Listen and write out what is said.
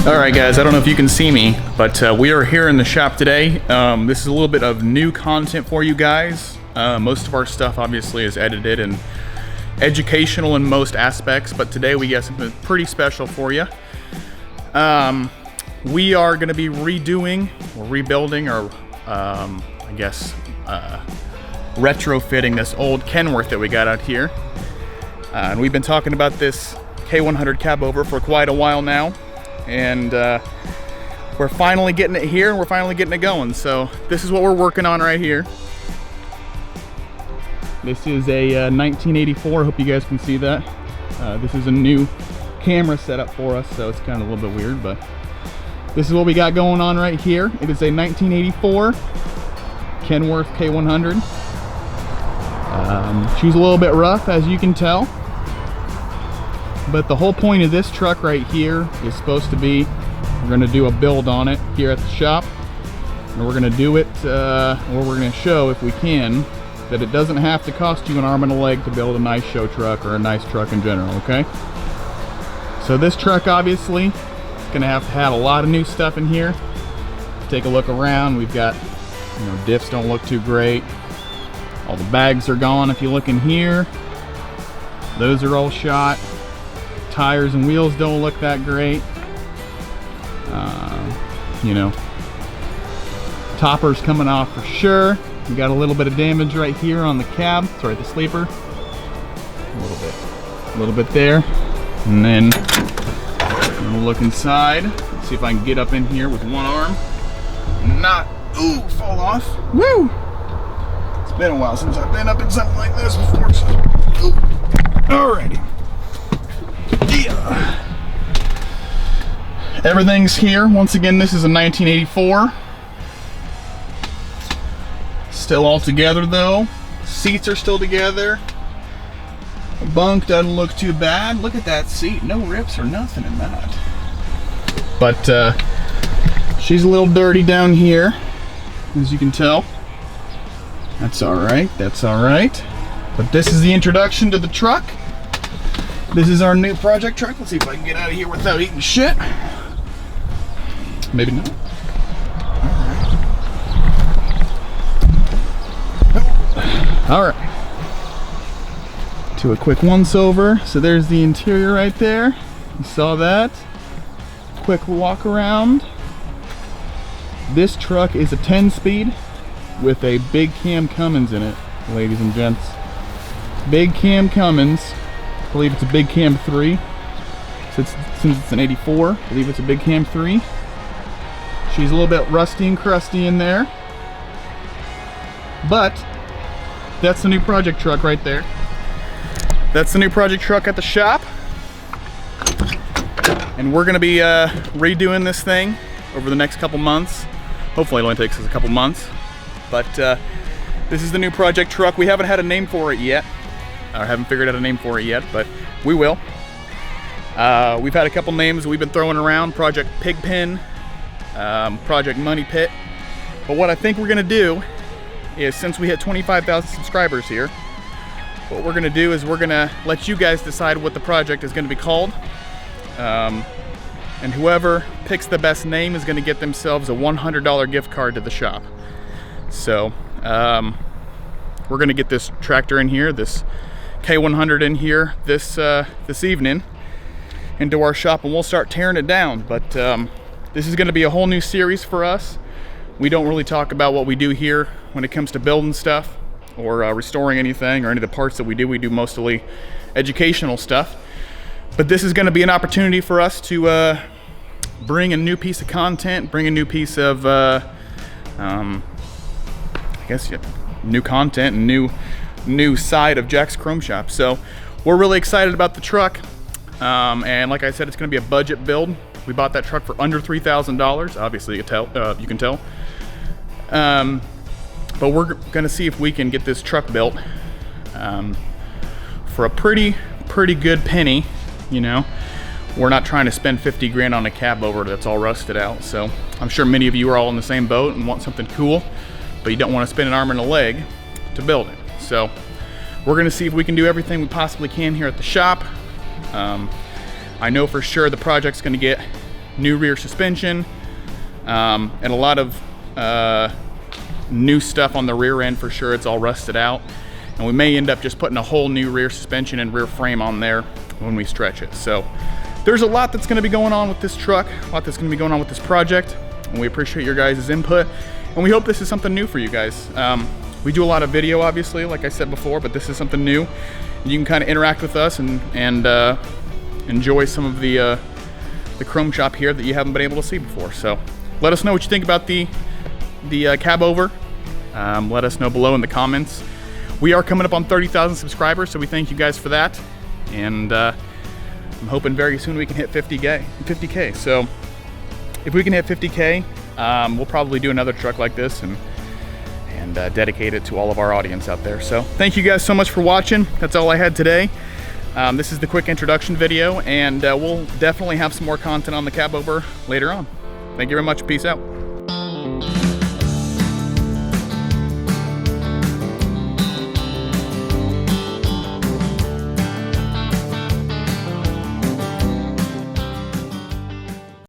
Alright guys, I don't know if you can see me, but we are here in the shop today. This is a little bit of new content for you guys. Most of our stuff obviously is edited and educational in most aspects, but today we got something pretty special for you. We are going to be redoing or rebuilding or I guess retrofitting this old Kenworth that we got out here. And we've been talking about this K100 Cabover for quite a while now. And we're finally getting it here and we're finally getting it going. So this is what we're working on right here. This is a 1984. Hope you guys can see that. This is a new camera setup for us, so it's kind of a little bit weird, but this is what we got going on right here. It is a 1984 Kenworth K100. She's a little bit rough, as you can tell. But the whole point of this truck right here is supposed to be, we're going to do a build on it here at the shop. And we're going to do it, or we're going to show, if we can, that it doesn't have to cost you an arm and a leg to build a nice show truck or a nice truck in general, okay? So this truck obviously is going to have a lot of new stuff in here. Take a look around. We've got, you know, diffs don't look too great. All the bags are gone if you look in here. Those are all shot. Tires and wheels don't look that great. You know, topper's coming off for sure. We got a little bit of damage right here on the cab, sorry, the sleeper. A little bit there. And then I'm gonna look inside, see if I can get up in here with one arm. Not, ooh, fall off. Woo! It's been a while since I've been up in something like this before, so, ooh. Alrighty. Yeah. Everything's here. Once again, this is a 1984. Still all together though. Seats are still together. The bunk doesn't look too bad. Look at that seat. No rips or nothing in that. But she's a little dirty down here, as you can tell. That's alright. That's alright. But this is the introduction to the truck. This is our new project truck. Let's see if I can get out of here without eating shit. Maybe not. Alright. To a quick once over. So there's the interior right there. You saw that. Quick walk around. This truck is a 10-speed with a big cam Cummins in it, ladies and gents. Big cam Cummins. I believe it's a big cam 3. Since it's an 84, I believe it's a big cam 3. She's a little bit rusty and crusty in there. But that's the new project truck right there. That's the new project truck at the shop. And we're gonna be redoing this thing over the next couple months. Hopefully it only takes us a couple months. But this is the new project truck. We haven't had a name for it yet. I haven't figured out a name for it yet, but we will. We've had a couple names we've been throwing around. Project Pigpen, Project Money Pit. But what I think we're gonna do is, since we hit 25,000 subscribers here, what we're gonna do is we're gonna let you guys decide what the project is gonna be called. And whoever picks the best name is gonna get themselves a $100 gift card to the shop. So we're gonna get this tractor in here, this K100 in here this evening into our shop, and we'll start tearing it down. But this is gonna be a whole new series for us. We don't really talk about what we do here when it comes to building stuff or restoring anything or any of the parts that we do mostly educational stuff. But this is going to be an opportunity for us to bring a new piece of content, bring a new piece of, I guess, new content and new side of Jack's Chrome Shop. So we're really excited about the truck. And like I said, it's going to be a budget build. We bought that truck for under $3,000. Obviously, you can tell. But we're gonna see if we can get this truck built for a pretty good penny. You know, we're not trying to spend 50 grand on a Cabover that's all rusted out. So I'm sure many of you are all in the same boat and want something cool. but you don't want to spend an arm and a leg to build it. So we're gonna see if we can do everything we possibly can here at the shop. I know for sure the project's gonna get new rear suspension and a lot of new stuff on the rear end for sure. It's all rusted out. And we may end up just putting a whole new rear suspension and rear frame on there when we stretch it. So there's a lot that's gonna be going on with this truck, a lot that's gonna be going on with this project, and we appreciate your guys' input. And we hope this is something new for you guys. We do a lot of video, obviously, like I said before, but this is something new. You can kind of interact with us and enjoy some of the chrome shop here that you haven't been able to see before. So let us know what you think about the Cabover. Let us know below in the comments. We are coming up on 30,000 subscribers, so we thank you guys for that. And I'm hoping very soon we can hit 50K. So if we can hit 50K, we'll probably do another truck like this and dedicate it to all of our audience out there. So thank you guys so much for watching. That's all I had today. This is the quick introduction video, and we'll definitely have some more content on the Cabover later on. Thank you very much. Peace out.